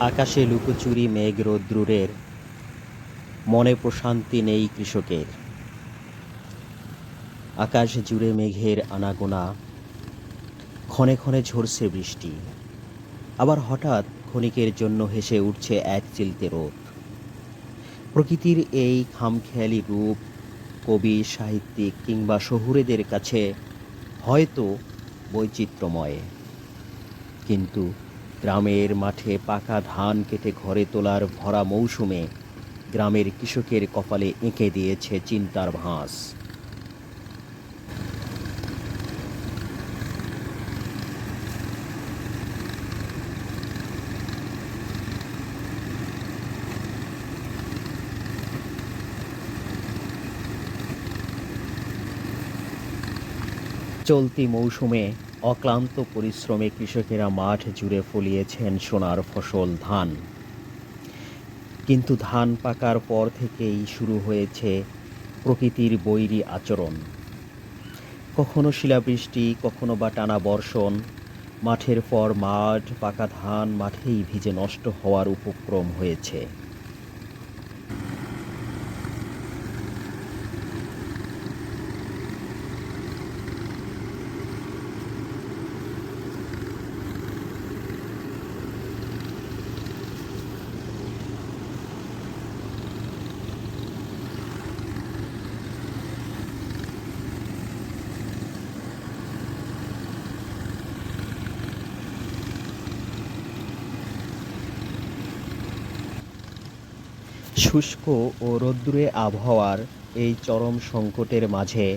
আকাশে লুকোচুরি মেঘ রৌদ্রের, মনে প্রশান্তি নেই কৃষকের। আকাশ জুড়ে মেঘের আনাগোনা, ক্ষণে ক্ষণে ঝরছে বৃষ্টি, আবার হঠাৎ ক্ষণিকের জন্য হেসে উঠছে এক চিলতে রোদ। প্রকৃতির এই খামখেয়ালি রূপ কবি, সাহিত্যিক কিংবা শহুরেদের কাছে হয়তো বৈচিত্র্যময়, কিন্তু গ্রামের মাঠে পাকা ধান কেটে ঘরে তোলার ভরা মৌসুমে গ্রামের কৃষকের কপালে এঁকে দিয়েছে চিন্তার ভাঁজ। চলতি মৌসুমে অক্লান্ত পরিশ্রমে কৃষকেরা মাঠ জুড়ে ফলিয়েছেন সোনার ফসল ধান। কিন্তু ধান পাকার পর থেকেই শুরু হয়েছে প্রকৃতির বৈরী আচরণ। কখনো শিলাবৃষ্টি, কখনো বা টানা বর্ষণ, মাঠের পর মাঠ, পাকা ধান মাঠেই ভিজে নষ্ট হওয়ার উপক্রম হয়েছে। শুষ্ক ও রৌদ্রে আবহাওয়ার এই চরম সংকটের মাঝে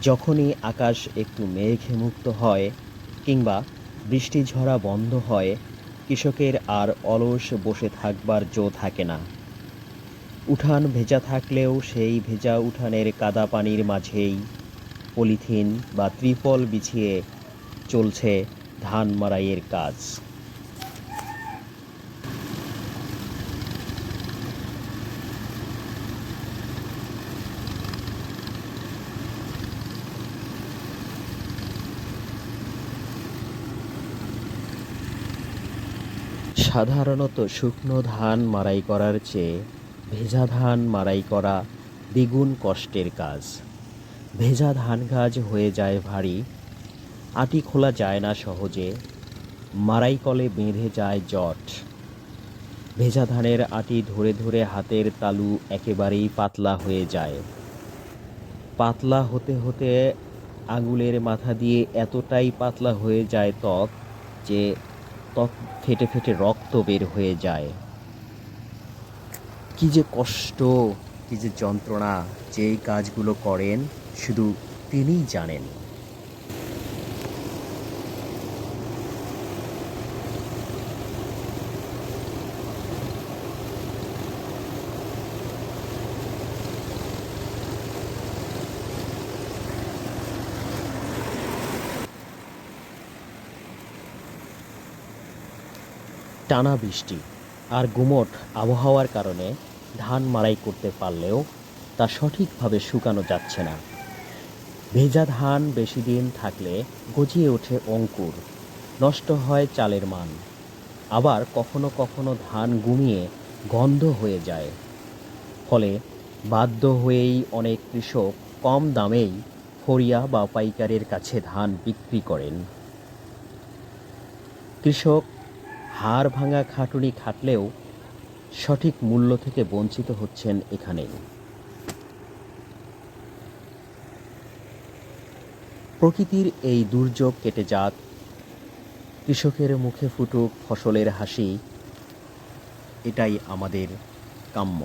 যখনই আকাশ একটু মেঘমুক্ত হয় কিংবা বৃষ্টি ঝরা বন্ধ হয়, কৃষকের আর অলস বসে থাকবার জো থাকে না। উঠান ভেজা থাকলেও সেই ভেজা উঠানের কাদা পানির মাঝেই পলিথিন বা ত্রিপল বিছিয়ে চলছে ধান মাড়াইয়ের কাজ। সাধারণত শুকনো ধান মাড়াই করার চেয়ে ভেজা ধান মাড়াই করা দ্বিগুণ কষ্টের কাজ। ভেজা ধান গাছ হয়ে যায় ভারী, আটি খোলা যায় না সহজে, মাড়াই কলে বেঁধে যায় জট। ভেজা ধানের আটি ধরে ধরে হাতের তালু একেবারেই পাতলা হয়ে যায়। পাতলা হতে হতে আঙুলের মাথা দিয়ে এতটাই পাতলা হয়ে যায় ত্বক যে ত্বক ফেটে ফেটে রক্ত বের হয়ে যায়। কি যে কষ্ট, কি যে যন্ত্রণা, যেই কাজগুলো করেন শুধু তিনিই জানেন। টানা বৃষ্টি আর গুমোট আবহাওয়ার কারণে ধান মাড়াই করতে পারলেও তা সঠিকভাবে শুকানো যাচ্ছে না। ভেজা ধান বেশি দিন থাকলে গজিয়ে ওঠে অঙ্কুর, নষ্ট হয় চালের মান। আবার কখনো কখনো ধান গুমিয়ে গন্ধ হয়ে যায়। ফলে বাধ্য হয়েই অনেক কৃষক কম দামেই ফড়িয়া বা পাইকারের কাছে ধান বিক্রি করেন। কৃষক হাড় ভাঙা খাটুনি খাটলেও সঠিক মূল্য থেকে বঞ্চিত হচ্ছেন এখানে। প্রকৃতির এই দুর্যোগ কেটে যাক, কৃষকের মুখে ফুটুক ফসলের হাসি, এটাই আমাদের কাম্য।